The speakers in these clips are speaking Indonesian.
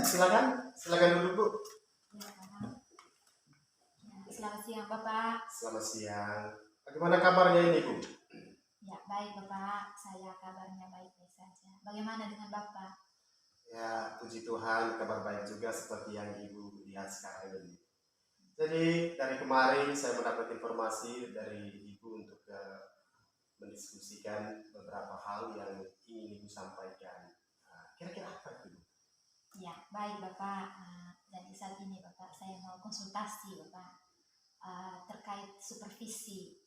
Silakan duduk Bu. Ya, selamat siang Bapak. Selamat siang. Bagaimana kabarnya ini Bu? Ya, baik Bapak. Saya kabarnya baik-baik saja. Bagaimana dengan Bapak? Ya, puji Tuhan, kabar baik juga seperti yang Ibu lihat sekarang ini. Jadi dari kemarin saya mendapat informasi dari Ibu untuk mendiskusikan beberapa hal yang ingin Ibu sampaikan. Kira-kira apa itu? Ya, baik Bapak. Jadi saat ini Bapak, saya mau konsultasi Bapak terkait supervisi.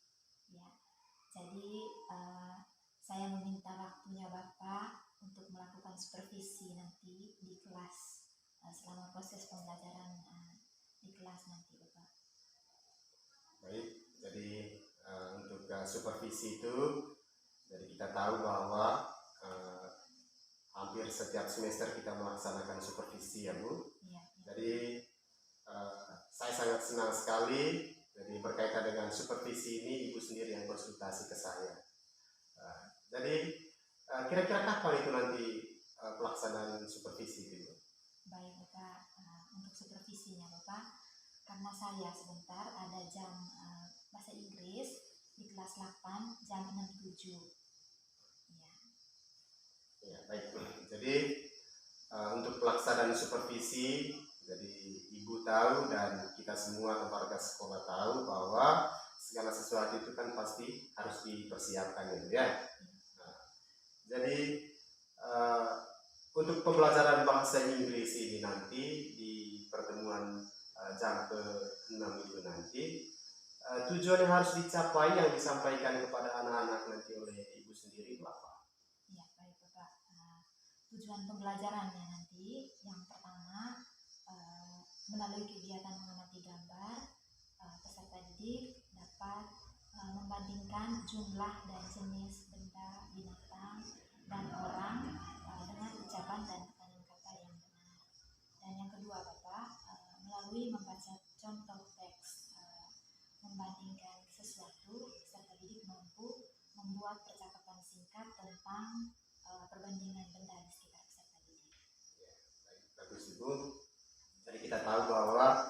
Ya, jadi saya meminta waktunya Bapak untuk melakukan supervisi nanti di kelas selama proses pembelajaran di kelas nanti Bapak. Baik, jadi untuk supervisi itu, jadi kita tahu bahwa hampir setiap semester kita melaksanakan supervisi ya Bu. Ya. Jadi saya sangat senang sekali. Jadi berkaitan dengan supervisi ini Ibu sendiri yang konsultasi ke saya. Jadi kira-kira kapan itu nanti pelaksanaan supervisi itu? Baik Bapak, untuk supervisinya Bapak, karena saya sebentar ada jam bahasa Inggris di kelas 8 jam 6.7. Ya, baik. Jadi untuk pelaksanaan supervisi, jadi Ibu tahu dan kita semua warga sekolah tahu bahwa segala sesuatu itu kan pasti harus dipersiapkan ya. Jadi untuk pembelajaran bahasa Inggris ini nanti di pertemuan jam ke-6 itu nanti tujuan yang harus dicapai yang disampaikan kepada anak-anak nanti oleh Ibu sendiri itu apa? Ya, baik Bapak. Tujuan pembelajarannya nanti yang pertama melalui kegiatan mengamati gambar, peserta didik dapat membandingkan jumlah dan jenis benda, binatang, dan orang dengan ucapan dan tekanan kata yang benar. Dan yang kedua Bapak, melalui membaca contoh teks membandingkan sesuatu, peserta didik mampu membuat percakapan singkat tentang perbandingan benda di sekitar peserta didik. Ya, bagus Ibu. Jadi kita tahu bahwa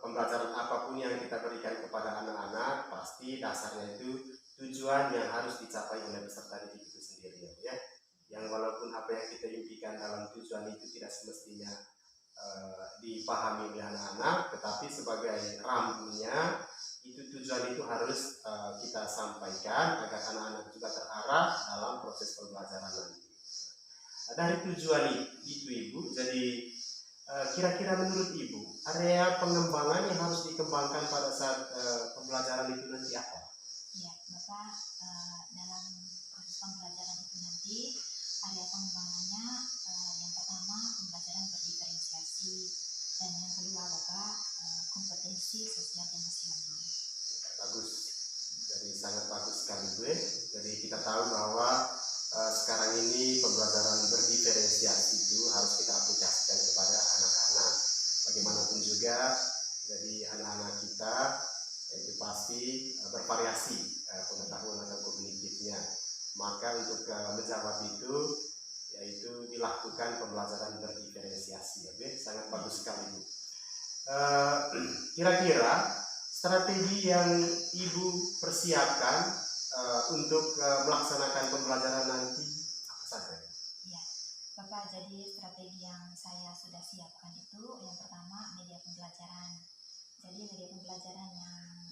pembelajaran apapun yang kita berikan kepada anak-anak pasti dasarnya itu tujuan yang harus dicapai oleh peserta didik itu sendiri ya. Yang walaupun apa yang kita impikan dalam tujuan itu tidak semestinya dipahami oleh anak-anak, tetapi sebagai rambunya itu tujuan itu harus kita sampaikan agar anak-anak juga terarah dalam proses pembelajaran nanti. Dari tujuan itu Ibu, jadi kira-kira menurut Ibu area pengembangan yang harus dikembangkan pada saat pembelajaran itu nanti apa? Ya Bapak, dalam proses pembelajaran itu nanti area pengembangannya yang pertama pembelajaran berdiferensiasi dan yang kedua Bapak kompetensi sosial emosional. Bagus, jadi sangat bagus sekali Bu. Jadi kita tahu bahwa sekarang ini pembelajaran berdiferensiasi itu harus kita aplikasikan kepada anak-anak. Bagaimanapun juga, jadi anak-anak kita itu pasti bervariasi pengetahuan atau kognitifnya. Maka untuk menjawab itu, yaitu dilakukan pembelajaran berdiferensiasi. Ya, sangat bagus sekali Bu. Kira-kira strategi yang Ibu persiapkan untuk melaksanakan pembelajaran nanti apa saja? Ya, Bapak, jadi strategi yang saya sudah siapkan itu yang pertama media pembelajaran. Jadi media pembelajaran yang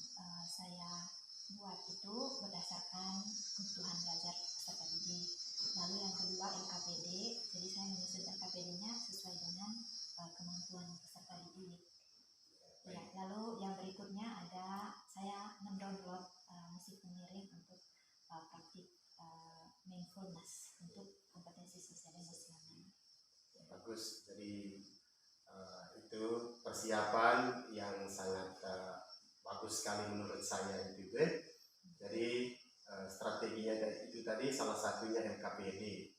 saya buat itu berdasarkan kebutuhan belajar peserta didik. Lalu yang kedua LKPD, jadi saya menyusun LKPD-nya sesuai dengan kemampuan peserta didik. Ya, lalu yang berikutnya ada saya mendownload musik pengiring untuk praktik mindfulness untuk kompetensi sosial emosional. Bagus, jadi itu persiapan yang sangat bagus sekali menurut saya itu. Jadi strateginya itu tadi salah satunya LKPD.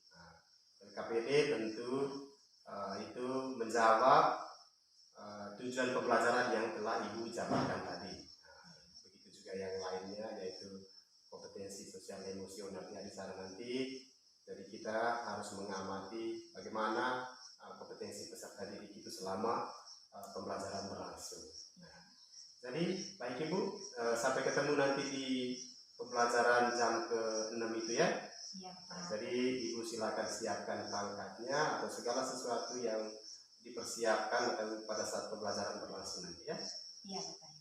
LKPD tentu itu menjawab tujuan pembelajaran yang telah Ibu jabarkan tadi. Begitu juga yang lainnya yaitu kompetensi sosial emosionalnya di sana nanti. Jadi kita harus mengamati bagaimana kompetensi selama pembelajaran berlangsung. Nah, jadi baik Ibu, sampai ketemu nanti di pembelajaran jam ke-6 itu ya. Iya, Pak. Jadi Ibu silakan siapkan perangkatnya atau segala sesuatu yang dipersiapkan pada saat pembelajaran berlangsung nanti ya. Iya, Bapak.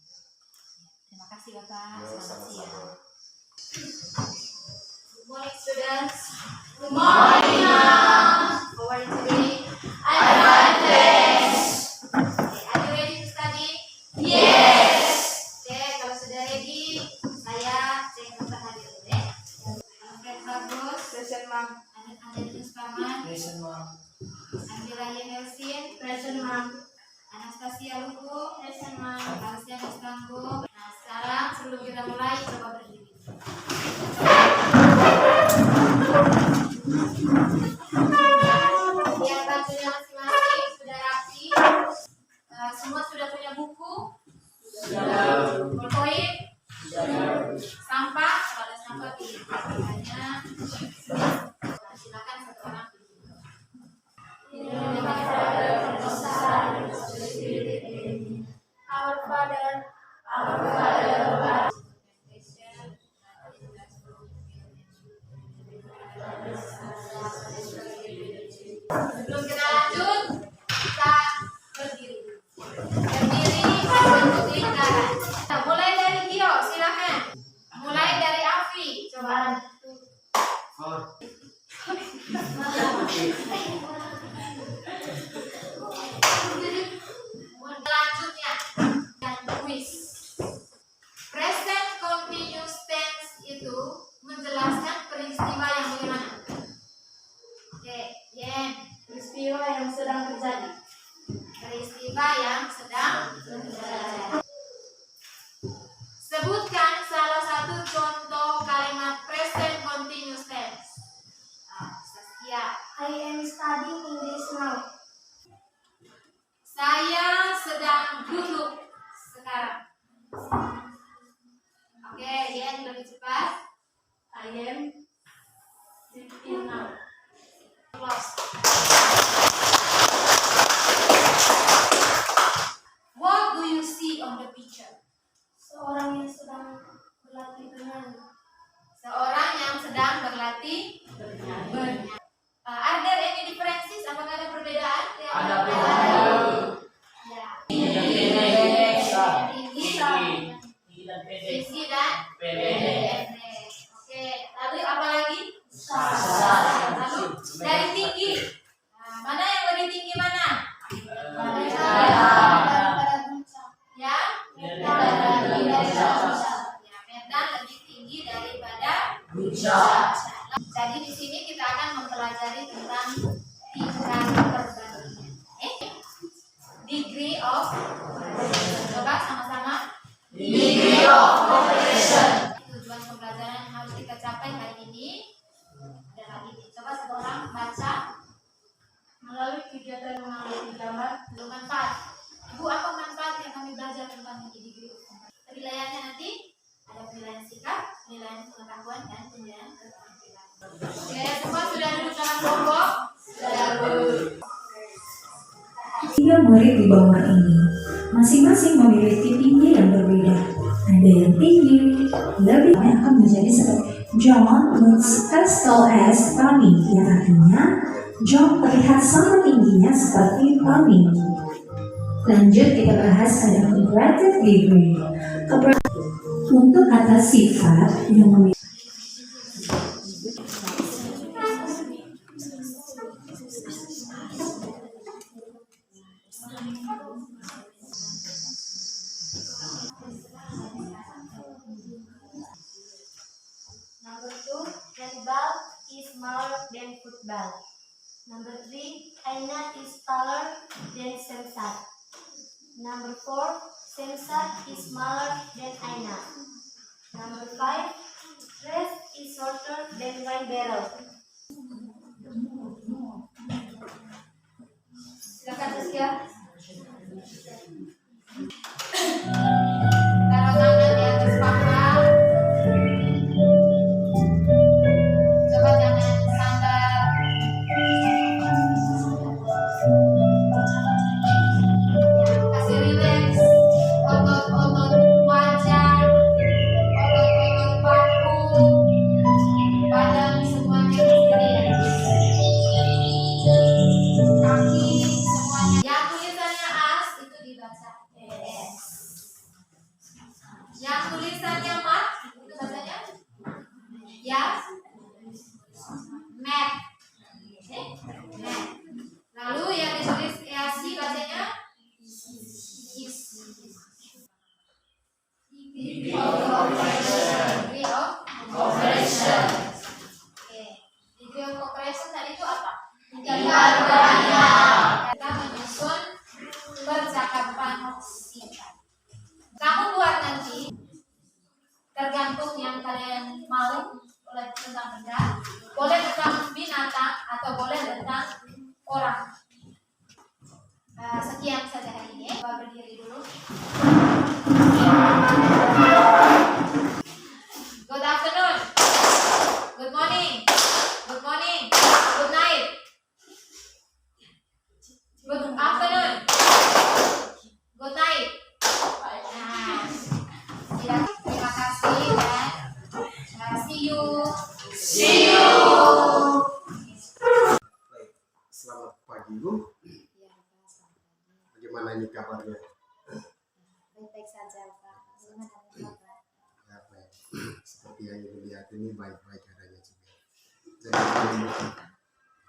Terima kasih Bapak. Yo, Selamat sama-sama. siang. Good morning, students. Good morning, ma'am. How are you today? I'm fine, thanks. Okay, are you ready to study? Yes. Okay, kalau sudah ready, saya cek daftar hadir dulu ya. Alfred Bagus, Present, ma'am. Ada Yunus Paman, Present, ma'am. Angela Yenelsin, Present, ma'am. Anastasia Luku, Present, Ma'am. Alsian Istanggo. Nah, sekarang sebelum kita mulai, coba berdiri. Biar bajunya masing-masing sudah rapi. Semua sudah punya buku, bolpoin, sampah. Kalau ada sampah dipakainya. Nah, silakan satu orang. Our Father. Sebelum kita lanjut, kita berdiri. Berdiri berbentuk lingkaran. Nah, mulai dari Gio, silakan. Mulai dari Afi, coba. Selanjutnya, dan quiz. Present continuous tense itu menjelaskan peristiwa yang bagaimana? Oke, Yen. Peristiwa yang sedang terjadi. Peristiwa yang sedang terjadi. Sebutkan salah satu contoh kalimat present continuous tense. Saskia. I am studying English now. Saya sedang duduk sekarang. Oke, Yen lebih cepat. I am sitting now. Close. What do you see on the picture? Seorang yang sedang berlatih bernyanyi. Seorang yang sedang berlatih bernyanyi. Are there any differences? Apakah ada perbedaan? Ada perbedaan. Ya. Tinggi Tinggi dan pendek. Oke. Lalu apa lagi? Besar. Lalu dari tinggi. Nah, mana yang lebih tinggi mana? Daripada buncak. Ya. Buncak. Ya, Medan lebih tinggi daripada Buncak. Jadi di sini kita akan mempelajari tentang tingkat perbandingan. Degree of coba sama-sama. Degree of comprehension. Tujuan pembelajaran yang harus kita capai hari ini adalah ini. Coba satu orang baca. Melalui kegiatan mengamati gambar, Belum manfaat. Ibu, apa manfaat yang kami belajar tentang degree of comprehension? Penilaiannya nanti ada penilaian sikap, penilaian pengetahuan, dan penilaian keterampilan. Oke, semua sudah duduk dalam kelompok? Tiga murid di bawah ini masing-masing memiliki tinggi yang berbeda. Ada yang tinggi, lebih akan menjadi seperti John looks as tall as Tommy, yang artinya John terlihat sama tingginya seperti Tommy. Lanjut kita bahas ada comparative degree. Untuk kata sifat yang memiliki Number 2, handball is smaller than football. Number 3, Aina is taller than Samsat. Number 4, Samsat is smaller than Aina. Number 5, Dress is shorter than wine barrel. Silakan Saskia. Taruh tangan di atas paha. Coba jangan sandar. Mat. Mat. Lalu yang ditulis si bacanya is. Degree of Cooperation. Oke. Degree of cooperation tadi itu apa? Tingkat keahlian. Kita menyusun percakapan singkat. Kamu buat nanti tergantung yang kalian mau, boleh tentang benda, boleh tentang binatang, atau boleh tentang orang. Sekian saja hari ini. Coba berdiri dulu. Good afternoon. Good morning. Good morning. Good night. Good afternoon. Good night. Nah, terima kasih dan see you. See you. Baik, selamat pagi Bu. Bagaimana ini kabarnya? Baik-baik saja, Pak. Bagaimana dengan Bapak? Ya, baik. Seperti yang Ibu lihat ini baik-baik adanya juga.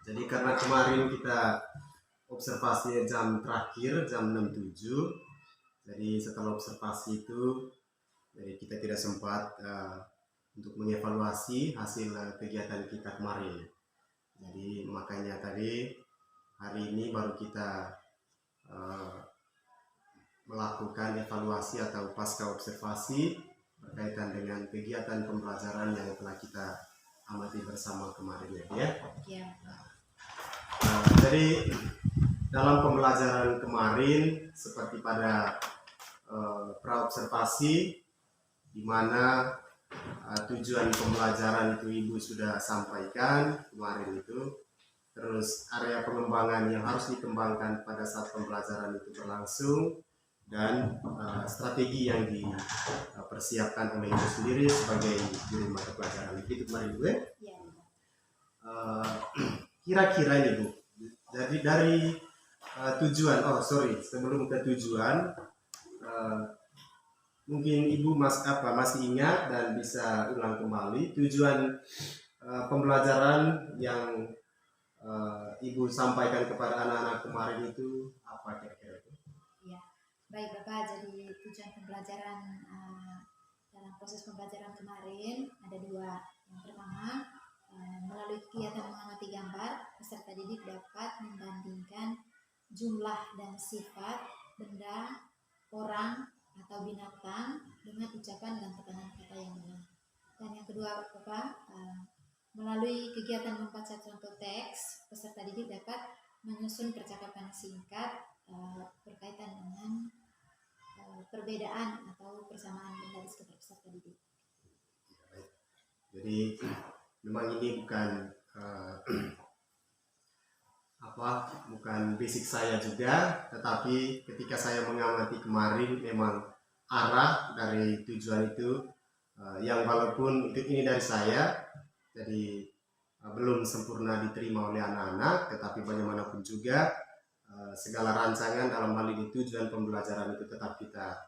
Jadi karena kemarin kita observasi jam terakhir jam 6.07, jadi setelah observasi itu, jadi kita tidak sempat untuk mengevaluasi hasil kegiatan kita kemarin. Jadi makanya tadi hari ini baru kita melakukan evaluasi atau pasca observasi berkaitan dengan kegiatan pembelajaran yang telah kita amati bersama kemarin ya. Ya. Jadi dalam pembelajaran kemarin seperti pada praobservasi di mana tujuan pembelajaran itu Ibu sudah sampaikan kemarin itu, terus area pengembangan yang harus dikembangkan pada saat pembelajaran itu berlangsung, dan strategi yang dipersiapkan oleh Ibu sendiri sebagai juru mata pelajaran itu kemarin Bu. Ya. Kira-kira ini Bu, jadi dari tujuan, sebelum ke tujuan, mungkin Ibu masih ingat dan bisa ulang kembali tujuan pembelajaran yang Ibu sampaikan kepada anak-anak kemarin itu apa kira-kira itu? Ya. Baik Bapak, jadi tujuan pembelajaran dalam proses pembelajaran kemarin ada dua. Yang pertama, melalui kegiatan mengamati gambar, peserta didik dapat membandingkan jumlah dan sifat benda, orang, atau binatang dengan ucapan dan tekanan kata yang benar. Dan yang kedua Bapak, melalui kegiatan membaca contoh teks, peserta didik dapat menyusun percakapan singkat berkaitan dengan perbedaan atau persamaan benda di sekitar peserta didik. Jadi memang ini bukan bukan basic saya juga, tetapi ketika saya mengamati kemarin memang arah dari tujuan itu yang walaupun ini dari saya, jadi belum sempurna diterima oleh anak-anak, tetapi bagaimanapun juga segala rancangan dalam hal ini tujuan pembelajaran itu tetap kita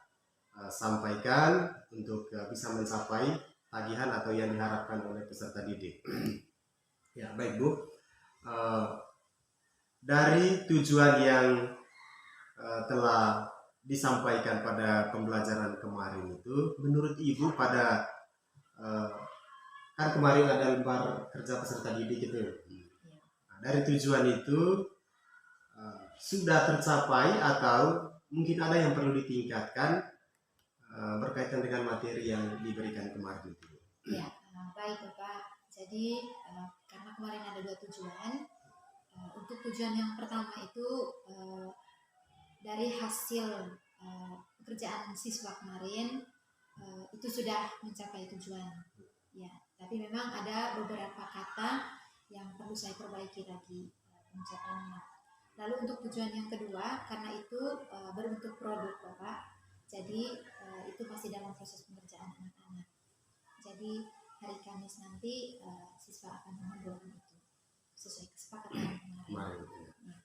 sampaikan untuk bisa mencapai tagihan atau yang diharapkan oleh peserta didik. Ya baik Bu, dari tujuan yang telah disampaikan pada pembelajaran kemarin itu, menurut Ibu pada kan kemarin ada lembar kerja peserta didik itu, dari tujuan itu sudah tercapai atau mungkin ada yang perlu ditingkatkan berkaitan dengan materi yang diberikan kemarin itu? Ya, baik Bapak. Jadi karena kemarin ada dua tujuan. Untuk tujuan yang pertama itu dari hasil pekerjaan siswa kemarin itu sudah mencapai tujuan. Ya, tapi memang ada beberapa kata yang perlu saya perbaiki lagi pencapaiannya. Lalu untuk tujuan yang kedua, karena itu berbentuk produk Bapak, jadi itu masih dalam proses pengerjaan anak-anak. Jadi hari Kamis nanti siswa akan mengobrolkan itu sesuai kesepakatan kemarin. Ya.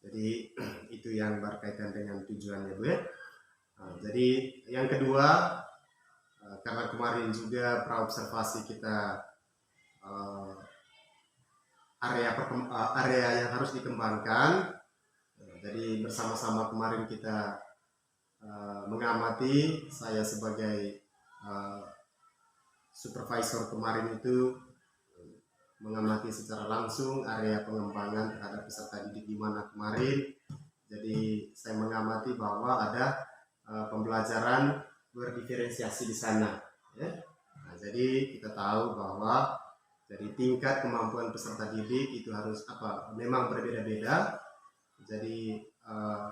Jadi itu yang berkaitan dengan tujuannya Bu ya. Jadi yang kedua, karena kemarin juga praobservasi kita area yang harus dikembangkan. Jadi bersama-sama kemarin kita mengamati, saya sebagai supervisor kemarin itu mengamati secara langsung area pengembangan terhadap peserta didik di mana kemarin. Jadi saya mengamati bahwa ada pembelajaran berdiferensiasi di sana. Ya. Nah, jadi kita tahu bahwa dari tingkat kemampuan peserta didik itu harus memang berbeda-beda. Jadi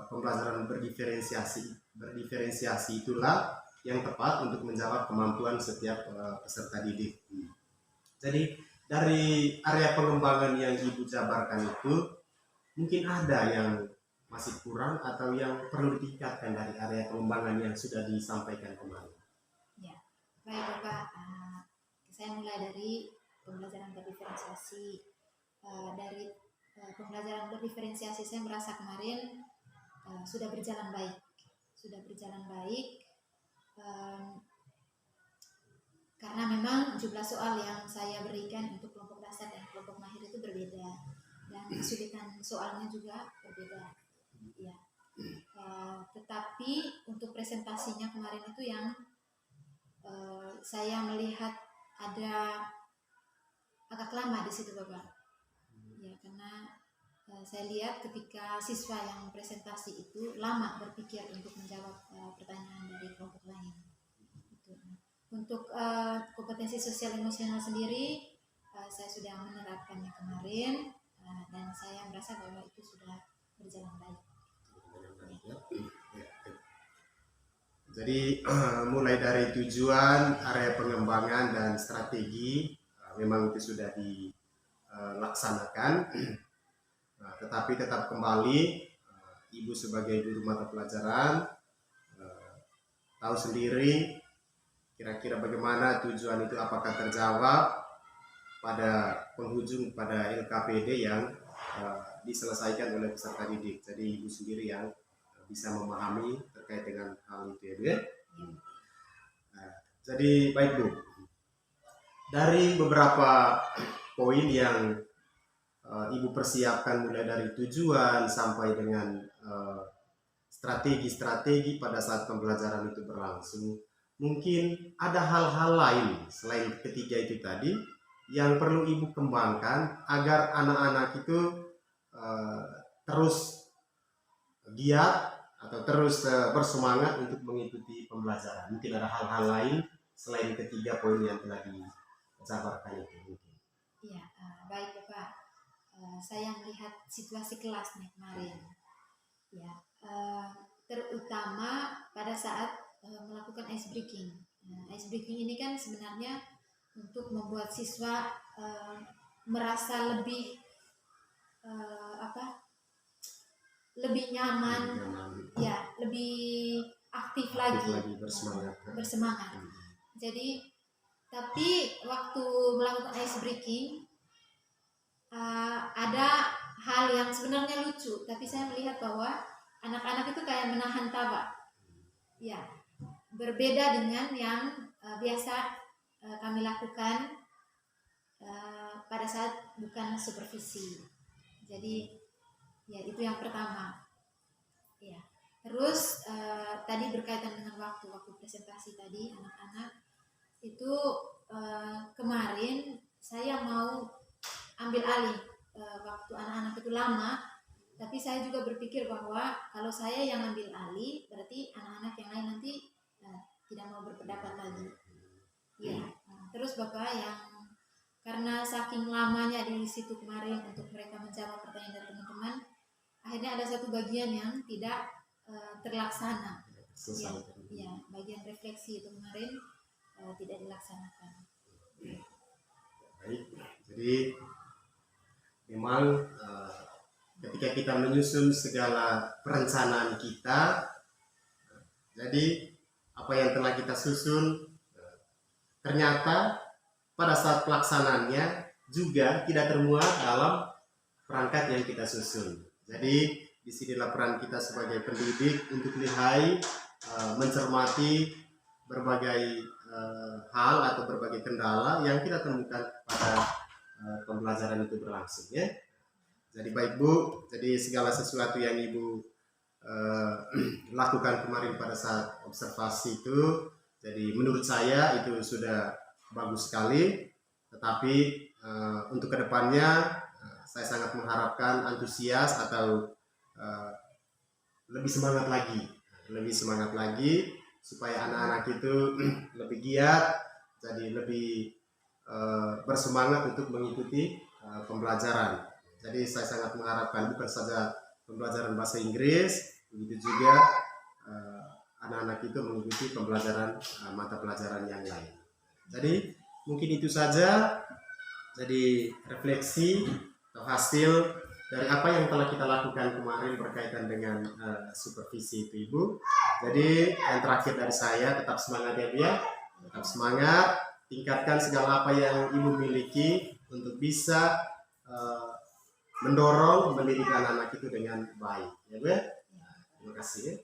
pembelajaran berdiferensiasi itulah yang tepat untuk menjawab kemampuan setiap peserta didik. Jadi dari area pengembangan yang Ibu jabarkan itu mungkin ada yang masih kurang atau yang perlu ditingkatkan dari area pengembangan yang sudah disampaikan kemarin. Ya, baik Bapak. Saya mulai dari pembelajaran berdiferensiasi. Dari pembelajaran berdiferensiasi saya merasa kemarin sudah berjalan baik. Karena memang jumlah soal yang saya berikan untuk kelompok dasar dan kelompok mahir itu berbeda, dan kesulitan soalnya juga berbeda. Ya. Tetapi untuk presentasinya kemarin itu yang saya melihat ada agak lama di situ Bapak. Ya, karena saya lihat ketika siswa yang presentasi itu lama berpikir untuk menjawab pertanyaan dari kelompok lain. Gitu. Untuk kompetensi sosial emosional sendiri saya sudah menerapkannya kemarin, dan saya merasa bahwa itu sudah berjalan baik. Jadi mulai dari tujuan, area pengembangan dan strategi memang itu sudah dilaksanakan. Tetapi tetap kembali Ibu sebagai guru mata pelajaran tahu sendiri kira-kira bagaimana tujuan itu, apakah terjawab pada penghujung pada LKPD yang diselesaikan oleh peserta didik. Jadi Ibu sendiri yang bisa memahami terkait dengan hal itu ya Bu ya. Jadi baik Bu, dari beberapa poin yang Ibu persiapkan mulai dari tujuan sampai dengan strategi-strategi pada saat pembelajaran itu berlangsung, mungkin ada hal-hal lain selain ketiga itu tadi yang perlu Ibu kembangkan agar anak-anak itu terus giat atau terus bersemangat untuk mengikuti pembelajaran. Mungkin ada hal-hal lain selain ketiga poin yang telah dijabarkan itu mungkin. Iya, baik Bapak. Saya melihat situasi kelasnya kemarin, ya, terutama pada saat melakukan ice breaking. Ice breaking ini kan sebenarnya untuk membuat siswa merasa lebih lebih nyaman, ya, lebih aktif lagi bersemangat. Jadi, tapi waktu melakukan ice breaking ada hal yang sebenarnya lucu, tapi saya melihat bahwa anak-anak itu kayak menahan tawa. Ya, berbeda dengan yang biasa kami lakukan pada saat bukan supervisi. Jadi, ya itu yang pertama. Ya. Terus tadi berkaitan dengan waktu presentasi tadi anak-anak itu kemarin saya mau ambil alih waktu anak-anak itu lama, tapi saya juga berpikir bahwa kalau saya yang ambil alih berarti anak-anak yang lain nanti tidak mau berpendapat lagi. Ya. Terus Bapak, yang karena saking lamanya di situ kemarin untuk mereka menjawab pertanyaan dari teman-teman, akhirnya ada satu bagian yang tidak terlaksana. Ya, bagian refleksi itu kemarin tidak dilaksanakan. Baik, jadi memang ketika kita menyusun segala perencanaan kita, jadi apa yang telah kita susun ternyata pada saat pelaksanaannya juga tidak termuat dalam perangkat yang kita susun. Jadi disinilah peran kita sebagai pendidik untuk lihai mencermati berbagai hal atau berbagai kendala yang kita temukan pada pembelajaran itu berlangsung ya. Jadi baik Bu, jadi segala sesuatu yang Ibu lakukan kemarin pada saat observasi itu, jadi menurut saya itu sudah bagus sekali. Tetapi untuk kedepannya saya sangat mengharapkan antusias atau lebih semangat lagi supaya anak-anak itu lebih giat, jadi lebih bersemangat untuk mengikuti pembelajaran. Jadi saya sangat mengharapkan bukan saja pembelajaran bahasa Inggris, begitu juga anak-anak itu mengikuti pembelajaran mata pelajaran yang lain. Jadi mungkin itu saja, jadi refleksi atau hasil dari apa yang telah kita lakukan kemarin berkaitan dengan supervisi itu Ibu. Jadi yang terakhir dari saya, tetap semangat ya Bu ya, tetap semangat, tingkatkan segala apa yang Ibu miliki untuk bisa mendorong mendidik anak-anak itu dengan baik ya Bu ya. Terima kasih ya.